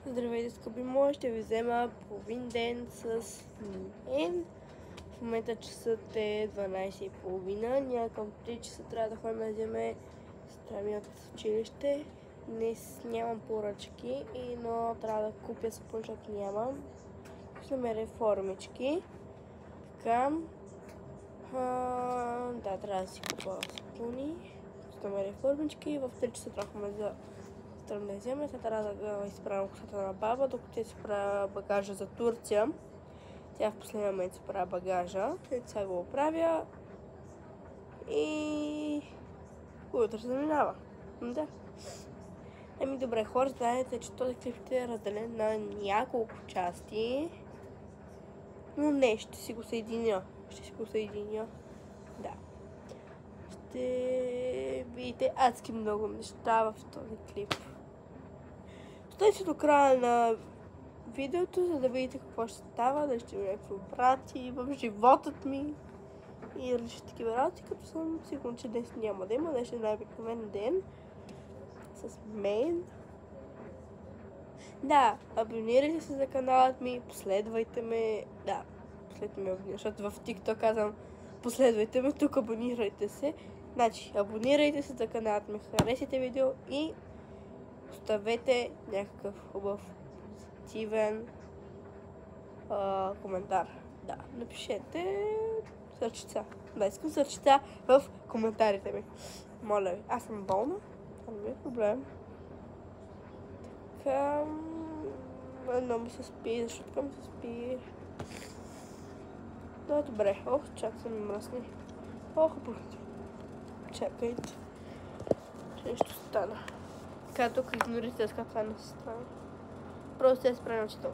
Здравейте, скъпи мои, ще ви взема половин ден с мен. В момента часът е 12:30. Някъм 3 часа трябва да ходим да вземе сестра ми от училище. Днес нямам поръчки, но трябва да купя сапун, защото нямам. Ще намеря формички. Така. Да, трябва да си купа сапуни. Ще намеря формички. В 3 часа тръгваме за да вземе. Сега трябва да изправям косата на баба, докато тя си правя багажа за Турция. Тя в последния момент си правя багажа. Сега го оправя. И утре се заминава. Да. Еми добре, хора, знаете, че този клип е разделен на няколко части. Но не, ще си го съединя. Да. Ще видите адски много неща в този клип. Стойте до края на видеото, за да видите какво ще става, да ще има някакви брати в животът ми и различни такива работи, като съм сигурна, че днес няма да има. Днес ще е най-обикновен ден с мен. Да, абонирайте се за каналът ми, последвайте ме. Да, последвайте ме, защото в TikTok казвам последвайте ме, тук абонирайте се. Значи, абонирайте се за каналът ми, харесайте видео и оставете някакъв хубав, позитивен коментар. Да, напишете сърчица. Да, искам сърчица в коментарите ми. Моля ви. Аз съм болна. Това не е проблем. Така... Едно ми се спи, защото ми се спи. Да, добре. Ох, чак са ми мръсни. Ох, бухти. Чакайте. Че нещо стана. Така, тук игнорите с каква не се стана. Просто се справя очите.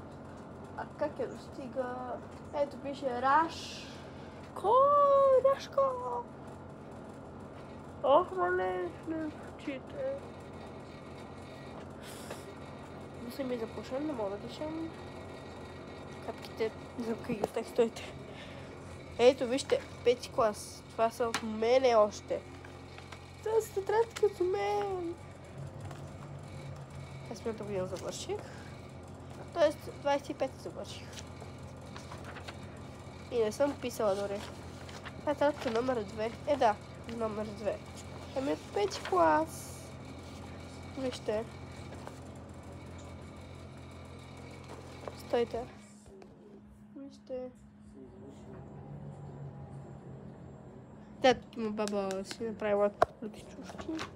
А как я достига? Ето пише Рашко. Ох, мале, не очите. Не съм ми запушен, не мога да дишам. Капките замка ги оставих, стойте. Ето, вижте, 5 клас. Това са от мене още. Това са тетрадки от мен. Аз миналата година завърших. Тоест 25 завърших. И не съм писала дори. Това е тетрадка номер 2. Да, номер 2. Ами от 5 клас. Вижте. Стойте. Вижте. Да, тук има баба си направила люки чушки.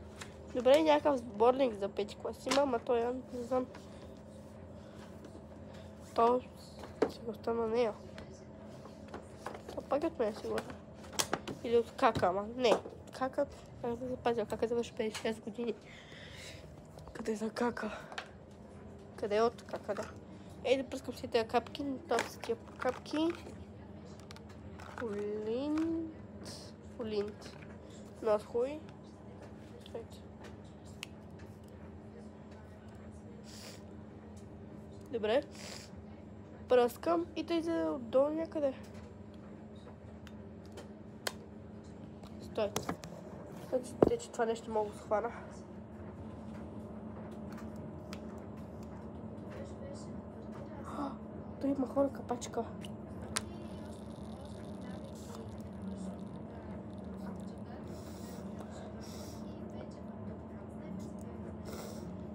Добре, някакъв сборник за 5 клас има, ама той не знам. То си го стана нея. То пак от мен сигурно. Или от кака, ама не. Кака, как да запазя, кака завърши 56 години. Къде е за кака? Къде е от кака, да. Ей, да пръскам си тези капки, това са тия капки. Фулинт. Not хуй. Добре. Пръскам и тъй за отдолу някъде. Стойте. Значи, че това нещо мога да схвана. Той има хора капачка.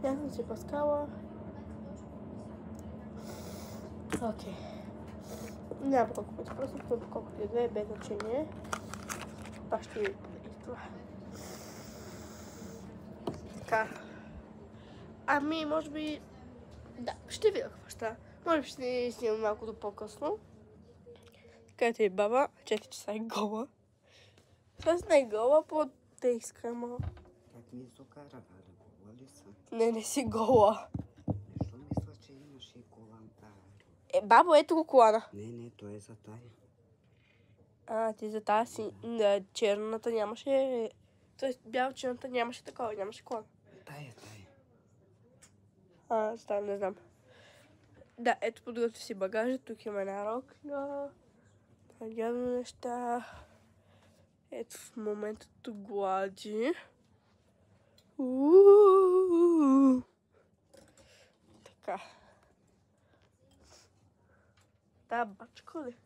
Я съм си паскала. Окей. Няма колко пъти, просто колкото и две, без значение. Пак ще ви това. Така. Ами, може би... Да, ще видя какво ще. Може би ще снимам малко до по-късно. Където е баба, 4 часа е гола. Аз не е гола, по-те искам. Как ми изокара, Валя, гола ли са? Не си гола. Нещо мисля, че имаш и колан Бабо, ето го колана. Не, той е за тая. Ти за тази си. Да, черната нямаше... Тоест, бяло-черната нямаше такова, нямаше колана. Тая. Става, не знам. Да, ето подготви си багажа, тук има една рокля. Явно неща. Ето в момента тук глади. Така. Та бачка ли?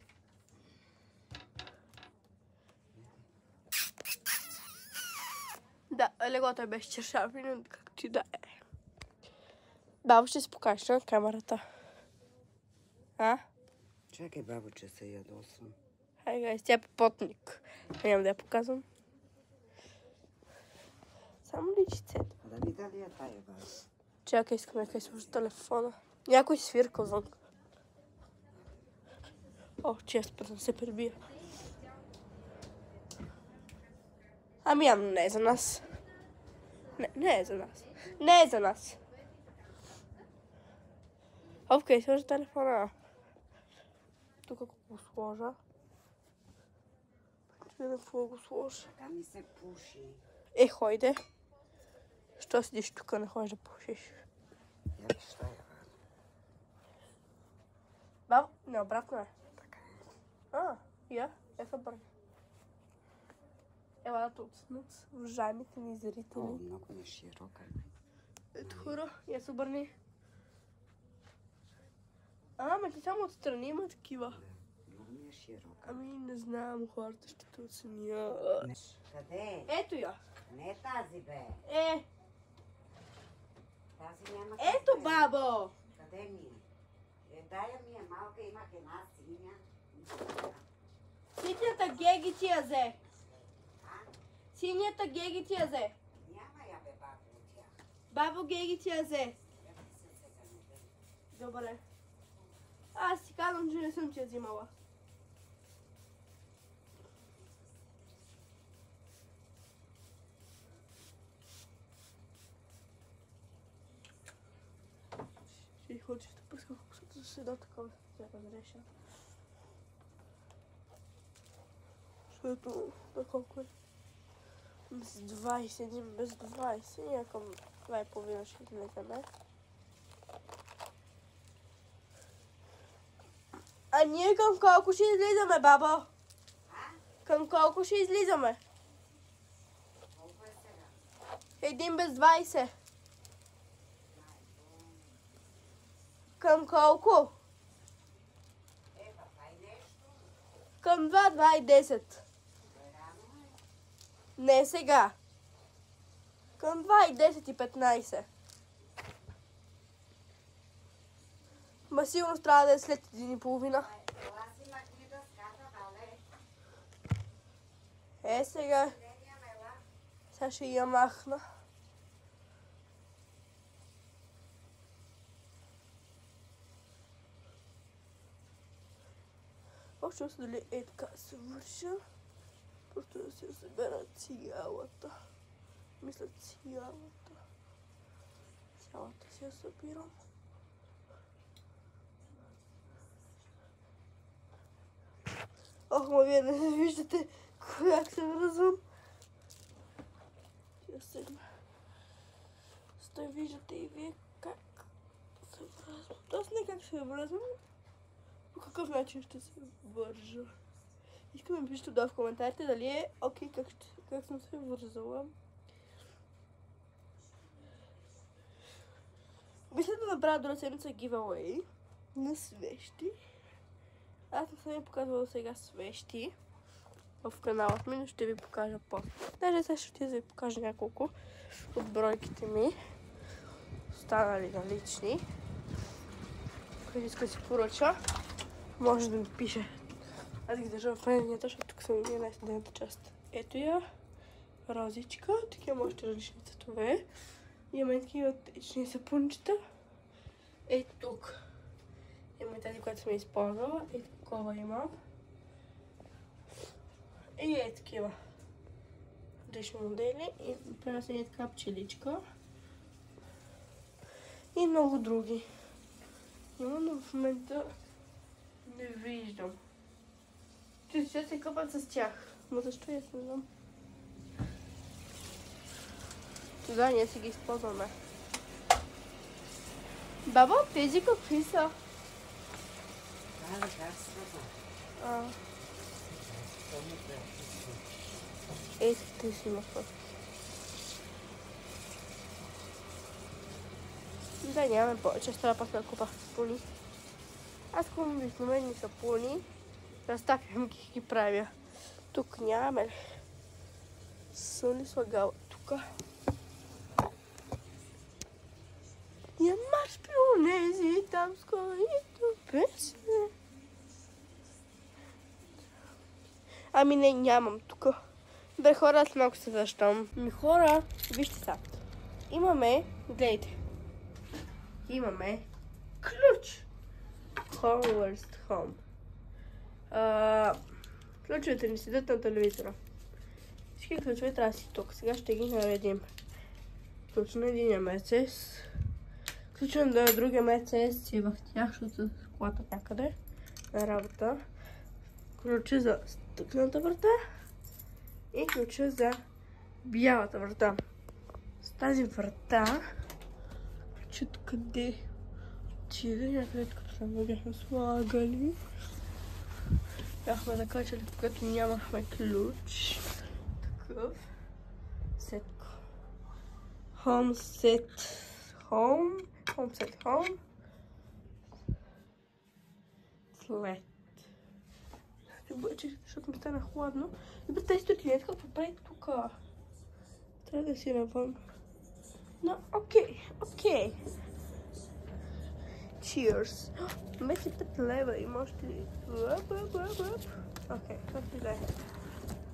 Да, леглото е без чершави, но както и да е. Бабо, ще си покажеш на камерата. А? Чакай, бабо, че се ядосвам. Хай, гайс, тя е попотник. Няма да я показвам. Само личицето. Да ми дали е тая, бабо? Чакай, искам да сложа телефона. Някой свирка отвън. О, често да се прибия. Ами явно не е за нас. Не е за нас. Не е за нас. Окей, сложа телефона. Тук ако го сложа. Ще видя какво го сложа. Така ми се пуши. Хойде. Що седиш тук, не ходиш да пушиш? Я виж тая, бабо. Бабо, не, обратно е. Така е. Я, се бърне. Ела да отснат уважаемите ни зрители. О, много е широка. Ето хора, я се обърни. Ама ти само отстрани има такива. Много ми е широка. Ами не знам, хората ще те оценят. Къде е? Ето я. Не е тази, бе. Тази няма. Ето бабо. Къде ми е? Тая ми е малка, имах една синя. Синята геги ти я взе. Синята геги ти я взе. Няма я, бе, бабо, от тях. Бабо геги ти я взе. Добре. Аз си казвам, че не съм ти я взимала. Ще ходиш да пускам колкото да седа такова. Да разреша. Защото, да колко е? Без 20, един без 20, някакъм 2,5 ще излеземе. А ние към колко ще излизаме, баба? Към колко ще излизаме? Колко е сега? Един без 20. Към колко? Папай нещо. Към 2, 2 и 10. Рано е. Не сега. Към 2 и 10 и 15. Ма сигурно трябва да е след 1,5. Аз имах ми да ската, але. Сега. Сега ще я махна. Още се дали е така се върша. Просто да си събера цялата. Мисля цялата. Цялата си я събирам. Ох, ма вие не виждате как се връзвам. Я седна. Стой, виждате и вие как се връзвам. Тоест не как се връзвам, по какъв начин ще се вържа. Искам да пишете долу в коментарите дали е окей как съм се вързала. Мисля да направя друга седмица giveaway на свещи. Аз не съм ви показвала сега свещи в каналът ми, но ще ви покажа после. Даже сега ще ви покажа няколко от бройките ми. Останали налични. Който иска да си поръча, може да ми пише. Аз ги държа в предната, защото тук съм ги най-студената част. Ето я. Розичка. Такива още различни цветове. Имаме такива отлични сапунчета. Ето тук. Имаме тази, която съм използвала. Ето такова имам. И е такива. Различни модели. И при нас е така пчеличка. И много други. Има, но в момента не виждам. Че ще се къпат с тях. Но защо я не знам? Да, ние си ги използваме. Баба, тези какви са? Това е лекарствата. Ето, те си имаха. Да, нямаме повече. Ще трябва пак да купа поли. Аз към обикновени сапуни разтапям ги правя. Тук нямаме ли? Съм ли слагала тук? Нямаш при онези там с които песне. Ами не, нямам тук. Бе, хора, аз малко се защам. Хора, вижте сега. Имаме, гледайте. Имаме ключ. Homeworst Home. Ключовете ни седят на телевизора. Всички ключове трябва да си тук. Сега ще ги наредим. Ключ на единия Мерцес. Ключ на другия Мерцес си е в тях, защото колата някъде на работа. Ключа за стъклената врата и ключа за бялата врата. С тази врата ключът къде отиде, някъде като там го бяхме слагали. Бяхме закачали, когато нямахме ключ. Такъв. Сетко. Home set home. Home set home. След. Ще бъде, защото ми стана хладно. Добре, тази стотинетка какво прави тук? Трябва да си навън. Но, окей. Cheers. 25 лева и можете ли? Окей, както и да е.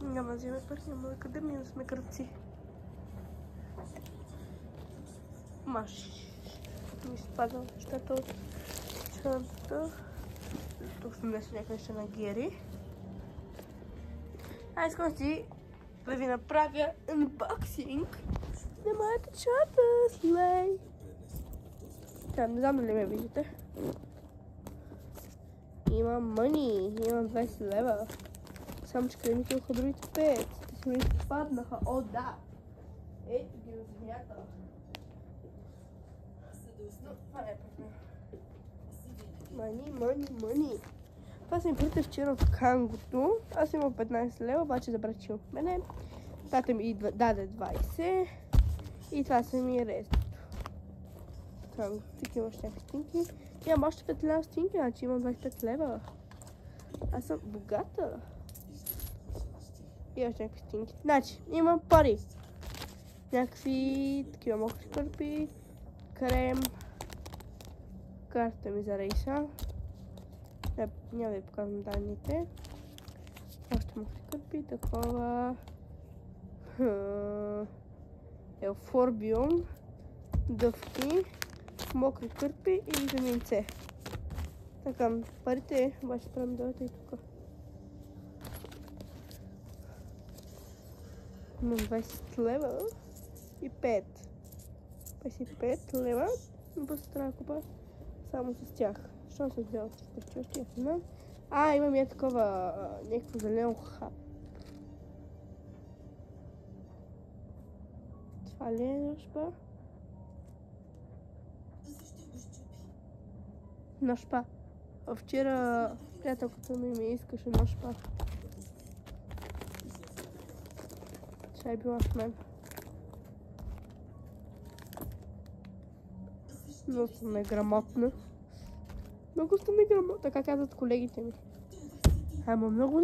Няма да вземе пари, няма да къде ми сме кръци. Маш. Ми спада нещата от чанта. Тук съм днес някъде ще на Гери. Искам си да ви направя unboxing на моята чанта. Слей! Не знам дали ме виждате. Имам money, имам 20 лева. Само че кремите оха другите 5. Те си ми паднаха. О, да! Ето ги от земята. Но това не е проблем. Money. Това са ми парите вчера от Кангото. Аз имам 15 лева, обаче забрачил мене. Тата ми даде 20. И това са ми рестото. Тук имаш някакви стинки. Имам още 5 лева стинки, значи имам 25 лева. Аз съм богата. И още някакви стинки. Значи, имам пари. Някакви такива мокри кърпи, крем, карта ми за рейса. Няма да ви показвам данните. Още мокри кърпи, такова. Елфорбиум, дъвки, мокри кърпи и витамин С. Така, парите обаче правим да дойдете и тук. Имам 20 лева и 5. 25 лева, но просто трябва да купа само с тях. Що се взела с търчущи? Имам и такова някакво зелено хап. Това ли е нощпа? Нощпа. Вчера приятелката ми искаше нощпа. Тя е била с мен. Много съм неграмотна. Така казват колегите ми. Ама много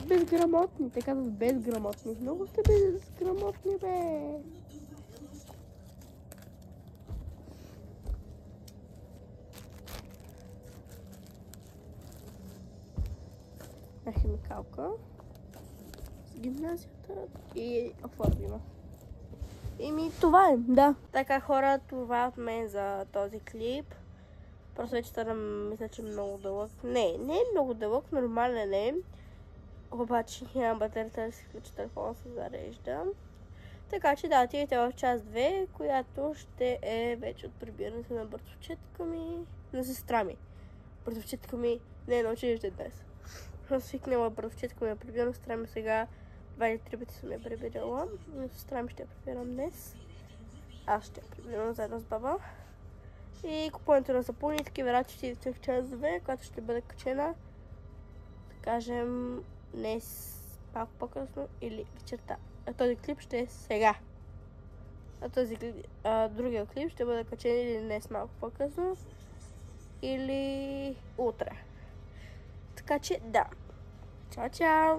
безграмотни. Те казват безграмотни. Много сте безграмотни, бе. На химикалка. С гимназията и оформима. Това е, да. Така, хора, това е от мен за този клип. Просто вече стана, мисля, че много дълъг. Не е много дълъг, нормален е. Обаче няма батерията да си включи телефона, се зарежда. Така че да, отидете в част 2, която ще е вече от прибирането на братовчетка ми, на сестра ми. Братовчетка ми не е на училище днес. Свикнала братовчетка ми на прибиране, сестра ми сега 2 или 3 пъти съм я прибирала. Но сестра ми ще я прибирам днес. Аз ще я прибирам заедно с баба. И купуването на сапуни, такива рачи в част 2, която ще бъде качена, да кажем, днес малко по-късно или вечерта. А този клип ще е сега. А другия клип ще бъде качен или днес малко по-късно, или утре. Така че да. Чао, чао!